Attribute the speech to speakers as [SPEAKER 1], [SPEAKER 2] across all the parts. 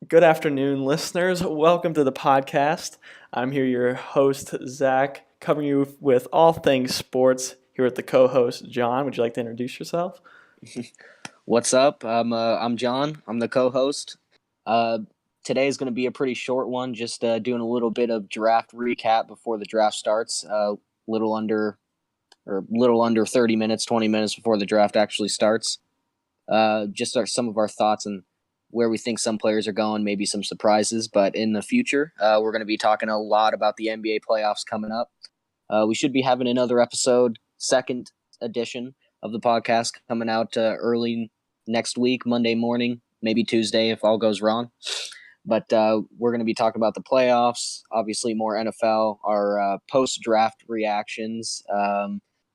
[SPEAKER 1] Good afternoon, listeners. Welcome to the podcast. I'm here, your host, Zach, covering you with all things sports here with the co host, John. Would you like to introduce yourself?
[SPEAKER 2] What's up? I'm John. I'm the co-host. Uh, Today is going to be a pretty short one. Just doing a little bit of draft recap before the draft starts. Little under little under 30 minutes, 20 minutes before the draft actually starts. Just some of our thoughts and where we think some players are going, maybe some surprises. But in the future, we're going to be talking a lot about the NBA playoffs coming up. We should be having another episode, second edition of the podcast, coming out early next week, Monday morning, maybe Tuesday if all goes wrong. But we're going to be talking about the playoffs, obviously more NFL, our post-draft reactions,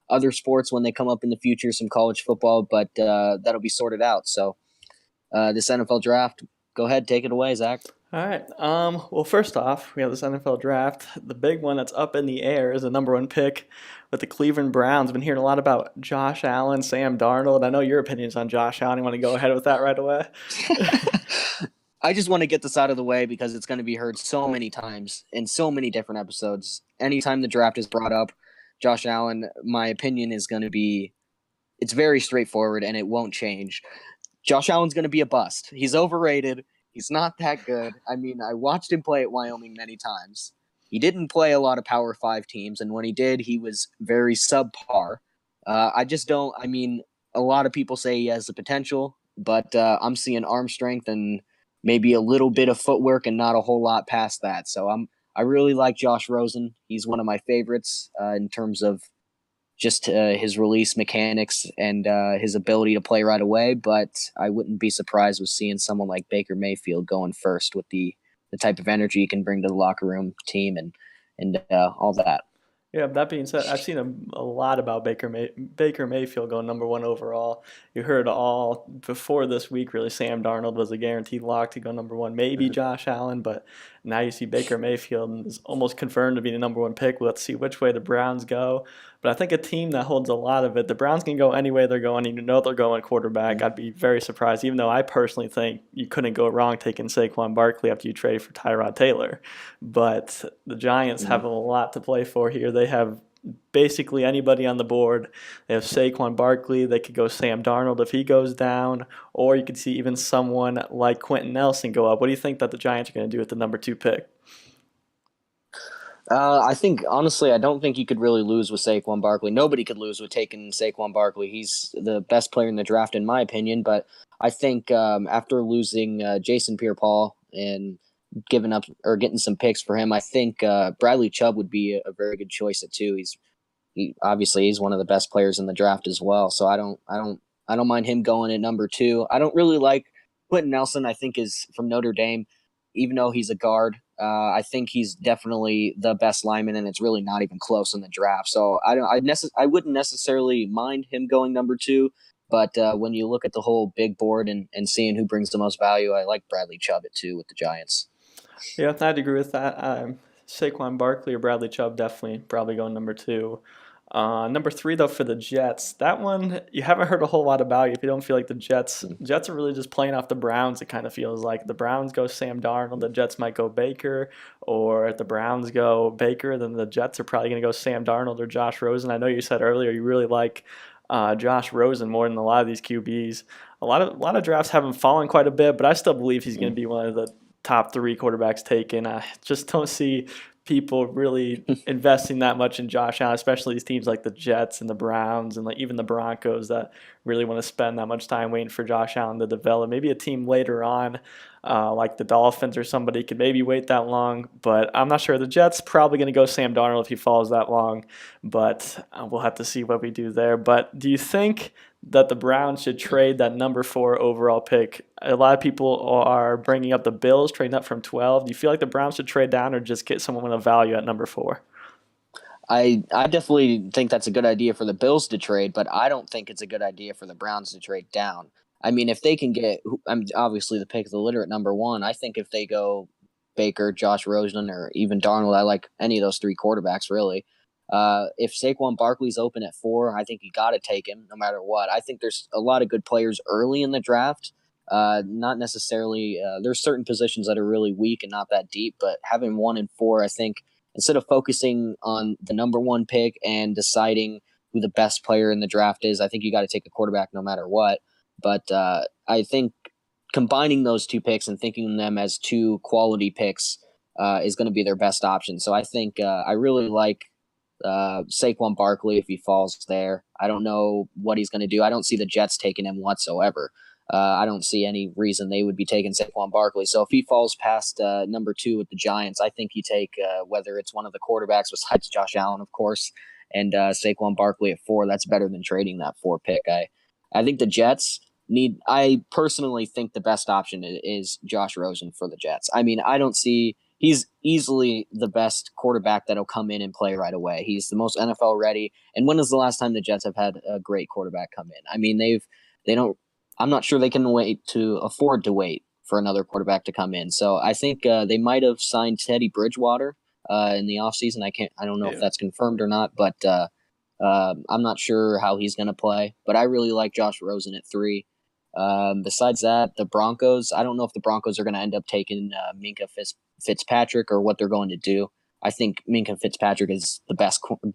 [SPEAKER 2] other sports when they come up in the future, some college football, but that'll be sorted out. So this NFL draft, go ahead, take it away, Zach.
[SPEAKER 1] All right. Well, first off, we have this NFL draft. The big one that's up in the air is the number one pick with the Cleveland Browns. Been hearing a lot about Josh Allen, Sam Darnold. I know your opinions on Josh Allen. You want to go ahead with that right away?
[SPEAKER 2] I just want to get this out of the way because it's going to be heard so many times in so many different episodes. Anytime the draft is brought up, Josh Allen, my opinion is going to be it's very straightforward and it won't change. Josh Allen's going to be a bust. He's overrated. He's not that good. I mean, I watched him play at Wyoming many times. He didn't play a lot of Power 5 teams, and when he did, he was very subpar. I just don't. I mean, a lot of people say he has the potential, but I'm seeing arm strength and maybe a little bit of footwork and not a whole lot past that. So I really like Josh Rosen. He's one of my favorites in terms of just his release mechanics and his ability to play right away. But I wouldn't be surprised with seeing someone like Baker Mayfield going first with the type of energy he can bring to the locker room, team, and all that.
[SPEAKER 1] Yeah, that being said, I've seen a lot about Baker Mayfield going number one overall. You heard all before this week, really. Sam Darnold was a guaranteed lock to go number one, maybe
[SPEAKER 2] Mhm.
[SPEAKER 1] Josh Allen, but now you see Baker Mayfield is almost confirmed to be the number one pick. Let's see which way the Browns go. But I think a team that holds a lot of it, the Browns can go any way they're going. You know they're going quarterback. I'd be very surprised, even though I personally think you couldn't go wrong taking Saquon Barkley after you trade for Tyrod Taylor. But the Giants
[SPEAKER 2] Mhm.
[SPEAKER 1] have a lot to play for here. They have basically anybody on the board. They have Saquon Barkley. They could go Sam Darnold if he goes down, or you could see even someone like Quentin Nelson go up. What do you think that the Giants are going to do with the number two pick?
[SPEAKER 2] I think honestly, I don't think you could really lose with Saquon Barkley. Nobody could lose with taking Saquon Barkley. He's the best player in the draft, in my opinion. But I think after losing Jason Pierre-Paul and giving up or getting some picks for him, I think Bradley Chubb would be a very good choice at two. Obviously he's one of the best players in the draft as well. So I don't mind him going at number two. I don't really like Quentin Nelson. I think is from Notre Dame, even though he's a guard. I think he's definitely the best lineman, and it's really not even close in the draft. So I wouldn't necessarily mind him going number two. But when you look at the whole big board and seeing who brings the most value, I like Bradley Chubb at two with the Giants.
[SPEAKER 1] Yeah, I'd agree with that. Saquon Barkley or Bradley Chubb definitely probably going number two. Number three though for the Jets, that one you haven't heard a whole lot about. If you don't feel like the Jets are really just playing off the Browns. It kind of feels like the Browns go Sam Darnold, the Jets might go Baker, or if the Browns go Baker, then the Jets are probably going to go Sam Darnold or Josh Rosen. I know you said earlier you really like Josh Rosen more than a lot of these QBs. A lot of drafts have him fallen quite a bit, but I still believe he's going to be one of the top three quarterbacks taken. I just don't see people really investing that much in Josh Allen, especially these teams like the Jets and the Browns and like even the Broncos that really want to spend that much time waiting for Josh Allen to develop. Maybe a team later on, like the Dolphins or somebody, could maybe wait that long, but I'm not sure. The Jets probably going to go Sam Darnold if he falls that long, but we'll have to see what we do there. But do you think that the Browns should trade that number four overall pick? A lot of people are bringing up the Bills trading up from 12. Do you feel like the Browns should trade down or just get someone with a value at number four?
[SPEAKER 2] I definitely think that's a good idea for the Bills to trade, but I don't think it's a good idea for the Browns to trade down. I mean, if they can get, I'm obviously the pick of the litter at number one. I think if they go Baker, Josh Rosen, or even Darnold, I like any of those three quarterbacks really. If Saquon Barkley's open at four, I think you got to take him no matter what. I think there's a lot of good players early in the draft. Not necessarily. There's certain positions that are really weak and not that deep, but having 1 and 4, I think instead of focusing on the number one pick and deciding who the best player in the draft is, I think you got to take a quarterback no matter what. But I think combining those two picks and thinking of them as two quality picks is going to be their best option. So I think I really like Saquon Barkley if he falls there. I don't know what he's going to do. I don't see the Jets taking him whatsoever. I don't see any reason they would be taking Saquon Barkley. So if he falls past number 2 with the Giants, I think you take whether it's one of the quarterbacks besides Josh Allen, of course, and Saquon Barkley at 4. That's better than trading that 4 pick. I think the Jets need. I personally think the best option is Josh Rosen for the Jets. I mean, I don't see. He's easily the best quarterback that'll come in and play right away. He's the most NFL ready. And when is the last time the Jets have had a great quarterback come in? I mean, they don't. I'm not sure they can afford to wait for another quarterback to come in. So I think they might have signed Teddy Bridgewater in the offseason. I don't know if that's confirmed or not, but I'm not sure how he's going to play. But I really like Josh Rosen at 3. Besides that, the Broncos, I don't know if the Broncos are going to end up taking Minka Fitzpatrick or what they're going to do. I think Minka Fitzpatrick is the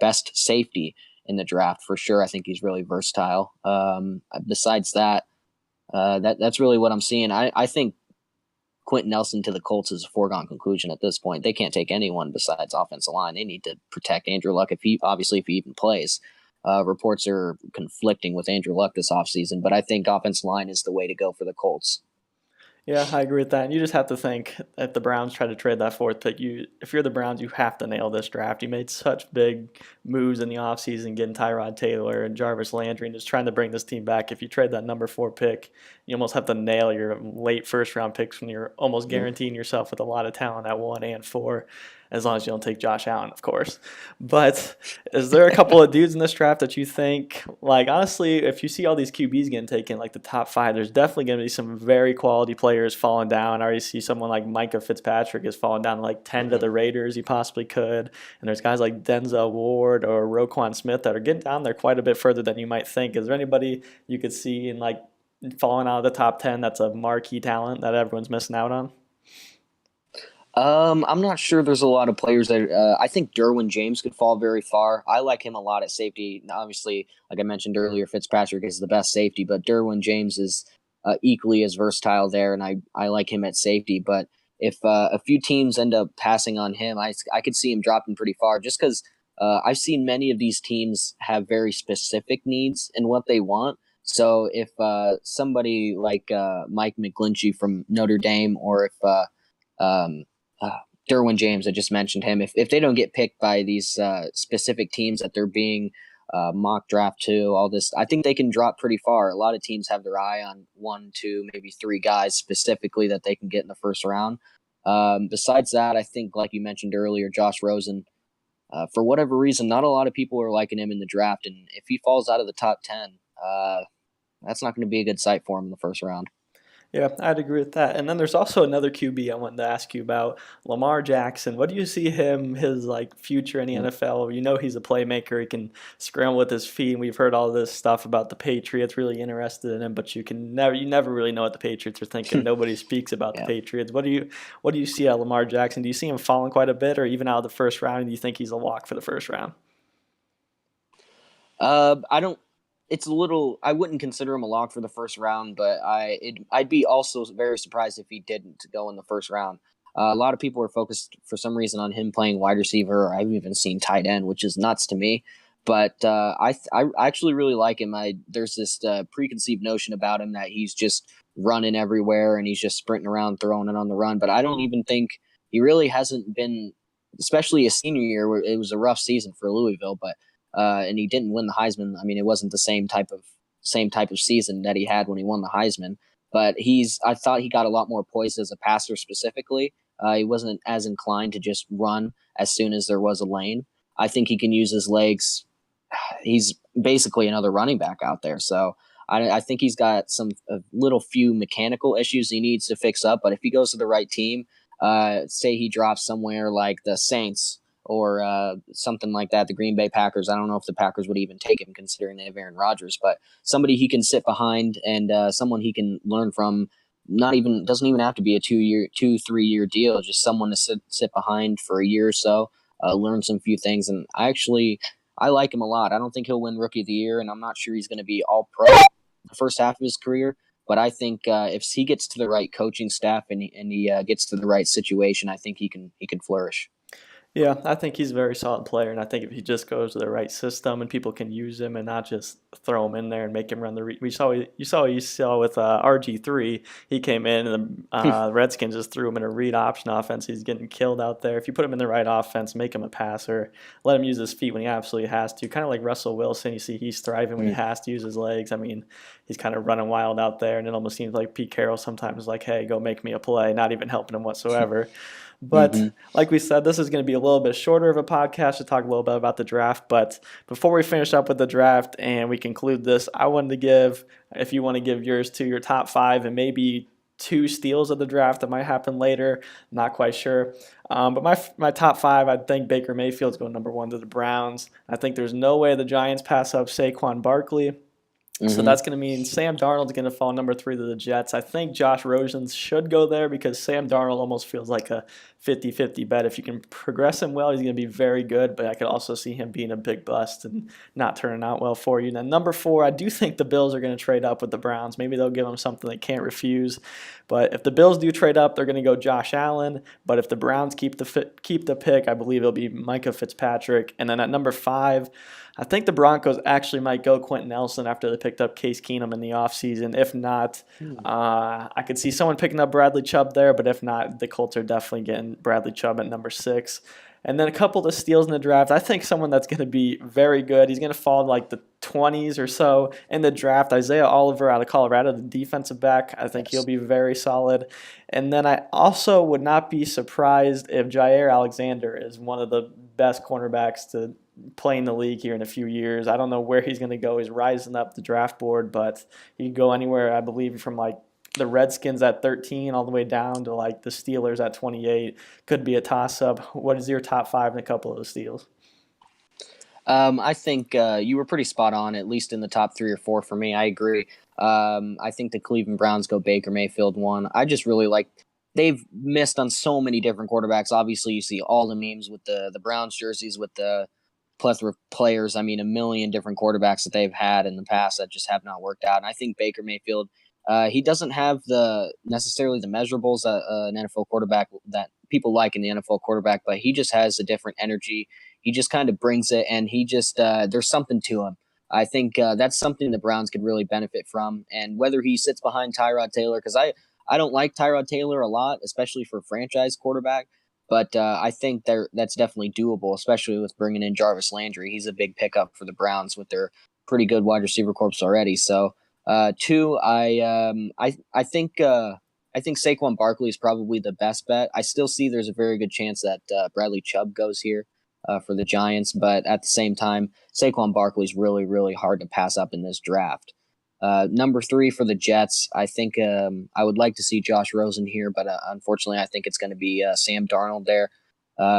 [SPEAKER 2] best safety in the draft for sure. I think he's really versatile. Besides that, that's really what I'm seeing. I think Quentin Nelson to the Colts is a foregone conclusion at this point. They can't take anyone besides offensive line. They need to protect Andrew Luck if he even plays. Reports are conflicting with Andrew Luck this offseason, but I think offensive line is the way to go for the Colts.
[SPEAKER 1] Yeah, I agree with that. And you just have to think if the Browns try to trade that 4th pick, if you're the Browns, you have to nail this draft. You made such big moves in the offseason, getting Tyrod Taylor and Jarvis Landry and just trying to bring this team back. If you trade that number 4 pick, you almost have to nail your late first round picks when you're almost guaranteeing yourself with a lot of talent at 1 and 4. As long as you don't take Josh Allen, of course. But is there a couple of dudes in this draft that you think, like, honestly, if you see all these QBs getting taken, like the top 5, there's definitely going to be some very quality players falling down. I already see someone like Micah Fitzpatrick is falling down like 10 to the Raiders. He possibly could. And there's guys like Denzel Ward or Roquan Smith that are getting down there quite a bit further than you might think. Is there anybody you could see in like falling out of the top 10 that's a marquee talent that everyone's missing out on?
[SPEAKER 2] I'm not sure there's a lot of players that I think Derwin James could fall very far. I like him a lot at safety. Obviously, like I mentioned earlier, Fitzpatrick is the best safety, but Derwin James is equally as versatile there, and I like him at safety. But if a few teams end up passing on him, I could see him dropping pretty far just because I've seen many of these teams have very specific needs in what they want. So if somebody like Mike McGlinchey from Notre Dame or if um, Derwin James, I just mentioned him. If they don't get picked by these specific teams that they're being mock draft to, all this, I think they can drop pretty far. A lot of teams have their eye on 1, 2, maybe 3 guys specifically that they can get in the first round. Besides that, I think, like you mentioned earlier, Josh Rosen, for whatever reason, not a lot of people are liking him in the draft. And if he falls out of the top 10, that's not going to be a good sight for him in the first round.
[SPEAKER 1] Yeah, I'd agree with that. And then there's also another QB I wanted to ask you about, Lamar Jackson. What do you see his like future in the NFL? You know he's a playmaker. He can scramble with his feet. And we've heard all this stuff about the Patriots really interested in him, but you never really know what the Patriots are thinking. Nobody speaks about the
[SPEAKER 2] Yeah.
[SPEAKER 1] Patriots. What do you see out of Lamar Jackson? Do you see him falling quite a bit or even out of the first round? Do you think he's a lock for the first round?
[SPEAKER 2] I don't. It's a little. I wouldn't consider him a lock for the first round, but I'd be also very surprised if he didn't go in the first round. A lot of people are focused for some reason on him playing wide receiver, or I've even seen tight end, which is nuts to me. But I actually really like him. There's this preconceived notion about him that he's just running everywhere and he's just sprinting around, throwing it on the run. But I don't even think he really hasn't been, especially a senior year where it was a rough season for Louisville, but and he didn't win the Heisman. I mean, it wasn't the same type of season that he had when he won the Heisman. But I thought he got a lot more poised as a passer specifically. He wasn't as inclined to just run as soon as there was a lane. I think he can use his legs. He's basically another running back out there. So I think he's got a little few mechanical issues he needs to fix up. But if he goes to the right team, say he drops somewhere like the Saints or something like that, the Green Bay Packers. I don't know if the Packers would even take him considering they have Aaron Rodgers, but somebody he can sit behind and someone he can learn from not even doesn't even have to be a 3 year deal. Just someone to sit behind for a year or so, learn some few things. And I like him a lot. I don't think he'll win Rookie of the Year, and I'm not sure he's going to be All Pro the first half of his career. But I think if he gets to the right coaching staff and he gets to the right situation, I think he can flourish.
[SPEAKER 1] Yeah, I think he's a very solid player, and I think if he just goes to the right system and people can use him and not just throw him in there and make him run we saw you saw with RG3. He came in and the Redskins just threw him in a read option offense. He's getting killed out there. If you put him in the right offense, make him a passer, let him use his feet when he absolutely has to. Kind of like Russell Wilson, you see he's thriving when he has to use his legs. I mean, he's kind of running wild out there, and it almost seems like Pete Carroll sometimes is like, "Hey, go make me a play," not even helping him whatsoever. But
[SPEAKER 2] Mm-hmm.
[SPEAKER 1] like we said, this is going to be a little bit shorter of a podcast to talk a little bit about the draft. But before we finish up with the draft and we conclude this, I wanted to give, if you want to give yours to your top five and maybe two steals of the draft that might happen later, not quite sure. But my top five, I think Baker Mayfield's going number one to the Browns. I think there's no way the Giants pass up Saquon Barkley. So
[SPEAKER 2] Mm-hmm.
[SPEAKER 1] that's going to mean Sam Darnold's going to fall number three to the Jets. I think Josh Rosen should go there because Sam Darnold almost feels like a 50-50 bet. If you can progress him well, he's going to be very good, but I could also see him being a big bust and not turning out well for you. And then number four, I do think the Bills are going to trade up with the Browns. Maybe they'll give them something they can't refuse. But if the Bills do trade up, they're going to go Josh Allen. But if the Browns keep the pick, I believe it'll be Micah Fitzpatrick. And then at number five, I think the Broncos actually might go Quentin Nelson after they picked up Case Keenum in the offseason. If not, I could see someone picking up Bradley Chubb there, but if not, the Colts are definitely getting Bradley Chubb at number six. And then a couple of steals in the draft. I think someone that's going to be very good. He's going to fall in like the 20s or so in the draft. Isaiah Oliver out of Colorado, the defensive back. I think he'll be very solid. And then I also would not be surprised if Jair Alexander is one of the best cornerbacks to play in the league here in a few years. I don't know where he's going to go. He's rising up the draft board, but he can go anywhere, I believe, from like the Redskins at 13 all the way down to like the Steelers at 28. Could be a toss-up. What is your top five in a couple of the steals?
[SPEAKER 2] I think you were pretty spot on, at least in the top 3 or 4 for me. I agree. I think the Cleveland Browns go Baker Mayfield one. I just really like they've missed on so many different quarterbacks. Obviously, you see all the memes with the Browns jerseys with the plethora of players. I mean, a million different quarterbacks that they've had in the past that just have not worked out. And I think Baker Mayfield, he doesn't have necessarily the measurables that an NFL quarterback that people like in the NFL quarterback, but he just has a different energy. He just kind of brings it, and he just there's something to him. I think that's something the Browns could really benefit from. And whether he sits behind Tyrod Taylor, because I don't like Tyrod Taylor a lot, especially for a franchise quarterback. But I think that's definitely doable, especially with bringing in Jarvis Landry. He's a big pickup for the Browns with their pretty good wide receiver corps already. So, two, I think Saquon Barkley is probably the best bet. I still see there's a very good chance that Bradley Chubb goes here for the Giants, but at the same time, Saquon Barkley is really, really hard to pass up in this draft. Number 3 for the Jets, I think I would like to see Josh Rosen here, but unfortunately, I think it's going to be Sam Darnold there.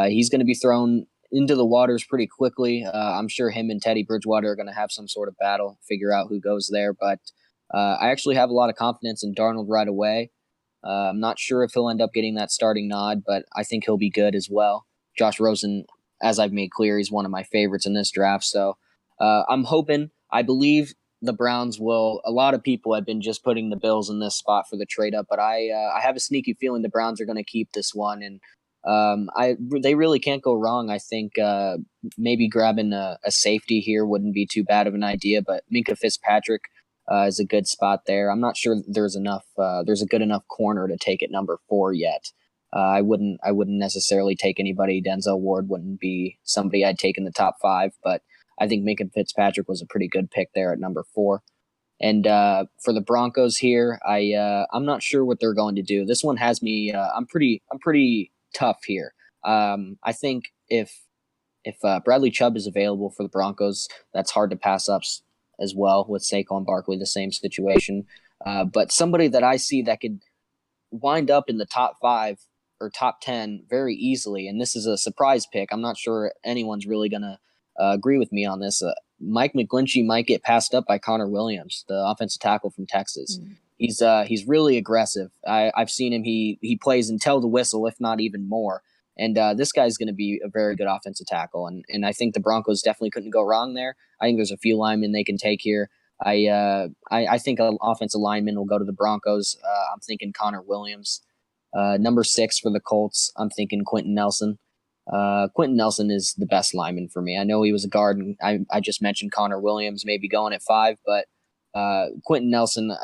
[SPEAKER 2] He's going to be thrown into the waters pretty quickly. I'm sure him and Teddy Bridgewater are going to have some sort of battle, figure out who goes there. But I actually have a lot of confidence in Darnold right away. I'm not sure if he'll end up getting that starting nod, but I think he'll be good as well. Josh Rosen, as I've made clear, he's one of my favorites in this draft. So I'm hoping, I believe the Browns will. A lot of people have been just putting the Bills in this spot for the trade up, but I have a sneaky feeling the Browns are going to keep this one, and they really can't go wrong. I think maybe grabbing a safety here wouldn't be too bad of an idea, but Minka Fitzpatrick is a good spot there. I'm not sure there's enough. There's a good enough corner to take at number 4 yet. I wouldn't necessarily take anybody. Denzel Ward wouldn't be somebody I'd take in the top 5, but I think Minka Fitzpatrick was a pretty good pick there at number 4. And for the Broncos here, I'm not sure what they're going to do. This one has me. I'm pretty tough here. I think if Bradley Chubb is available for the Broncos, that's hard to pass up as well with Saquon Barkley, the same situation. But somebody that I see that could wind up in the top 5 or top 10 very easily, and this is a surprise pick. I'm not sure anyone's really going to agree with me on this. Mike McGlinchey might get passed up by Connor Williams, the offensive tackle from Texas. He's really aggressive. I've seen him. He plays until the whistle, if not even more. And this guy's going to be a very good offensive tackle. And I think the Broncos definitely couldn't go wrong there. I think there's a few linemen they can take here. I think an offensive lineman will go to the Broncos. I'm thinking Connor Williams. Number 6 for the Colts, I'm thinking Quentin Nelson. Quentin Nelson is the best lineman for me. I know he was a guard, and I just mentioned Connor Williams maybe going at 5, but Quentin Nelson,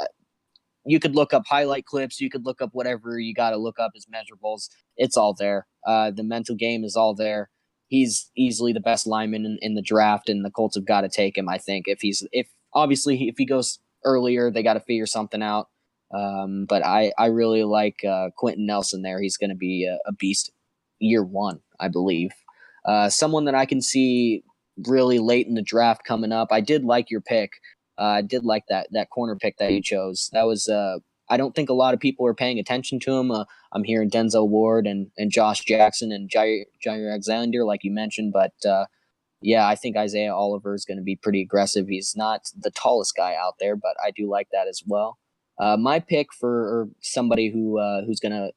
[SPEAKER 2] you could look up highlight clips. You could look up whatever you got to look up as measurables. It's all there. The mental game is all there. He's easily the best lineman in the draft, and the Colts have got to take him. I think if he goes earlier, they got to figure something out. But I really like Quentin Nelson there. He's going to be a beast year 1, I believe. Someone that I can see really late in the draft coming up. I did like your pick. I did like that corner pick that you chose. That was I don't think a lot of people are paying attention to him. I'm hearing Denzel Ward and Josh Jackson and Jair Alexander, like you mentioned, but yeah, I think Isaiah Oliver is going to be pretty aggressive. He's not the tallest guy out there, but I do like that as well. My pick for somebody who's going to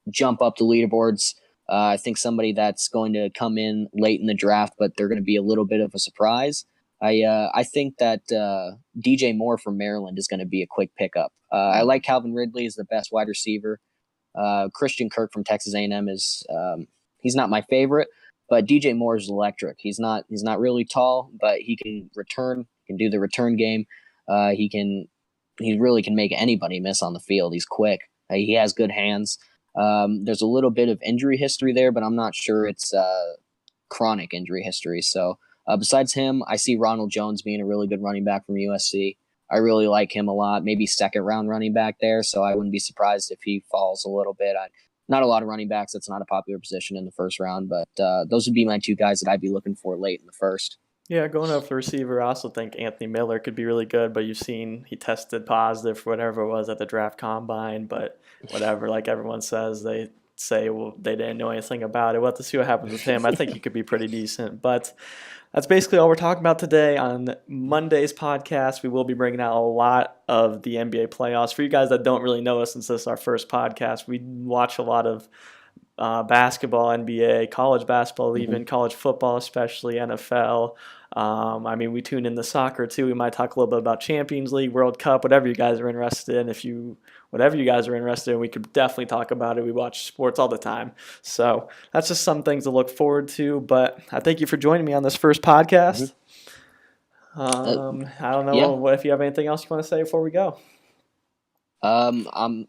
[SPEAKER 2] jump up the leaderboards, I think somebody that's going to come in late in the draft, but they're going to be a little bit of a surprise. I think that DJ Moore from Maryland is going to be a quick pickup. I like Calvin Ridley as the best wide receiver. Christian Kirk from Texas A&M is he's not my favorite, but DJ Moore is electric. He's not really tall, but he can return. Can do the return game. He really can make anybody miss on the field. He's quick. He has good hands. There's a little bit of injury history there, but I'm not sure it's chronic injury history. So besides him, I see Ronald Jones being a really good running back from USC. I really like him a lot. Maybe second round running back there, so I wouldn't be surprised if he falls a little bit. Not a lot of running backs. That's not a popular position in the first round, but those would be my 2 guys that I'd be looking for late in the first.
[SPEAKER 1] Yeah, going up for receiver, I also think Anthony Miller could be really good, but you've seen he tested positive for whatever it was at the draft combine, but whatever, like everyone says, they say, well, they didn't know anything about it. We'll have to see what happens with him. I think he could be pretty decent, but that's basically all we're talking about today on Monday's podcast. We will be bringing out a lot of the NBA playoffs. For you guys that don't really know us, since this is our first podcast, we watch a lot of basketball, NBA, college basketball, even college football, especially NFL. We tune in the soccer too. We might talk a little bit about Champions League, World Cup, whatever you guys are interested in. Whatever you guys are interested in, we could definitely talk about it. We watch sports all the time. So that's just some things to look forward to. But I thank you for joining me on this first podcast. I don't know if you have anything else you want to say before we go.
[SPEAKER 2] I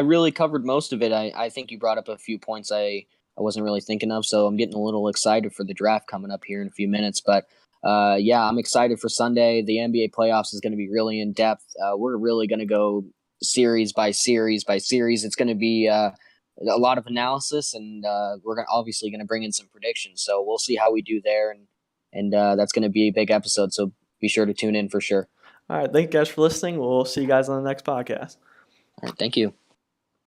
[SPEAKER 2] really covered most of it. I think you brought up a few points I wasn't really thinking of, so I'm getting a little excited for the draft coming up here in a few minutes. But I'm excited for Sunday. The NBA playoffs is going to be really in depth. We're really going to go series by series by series. It's going to be a lot of analysis, and we're obviously going to bring in some predictions. So we'll see how we do there, and that's going to be a big episode. So be sure to tune in for sure.
[SPEAKER 1] All right, thank you guys for listening. We'll see you guys on the next podcast.
[SPEAKER 2] All right, thank you.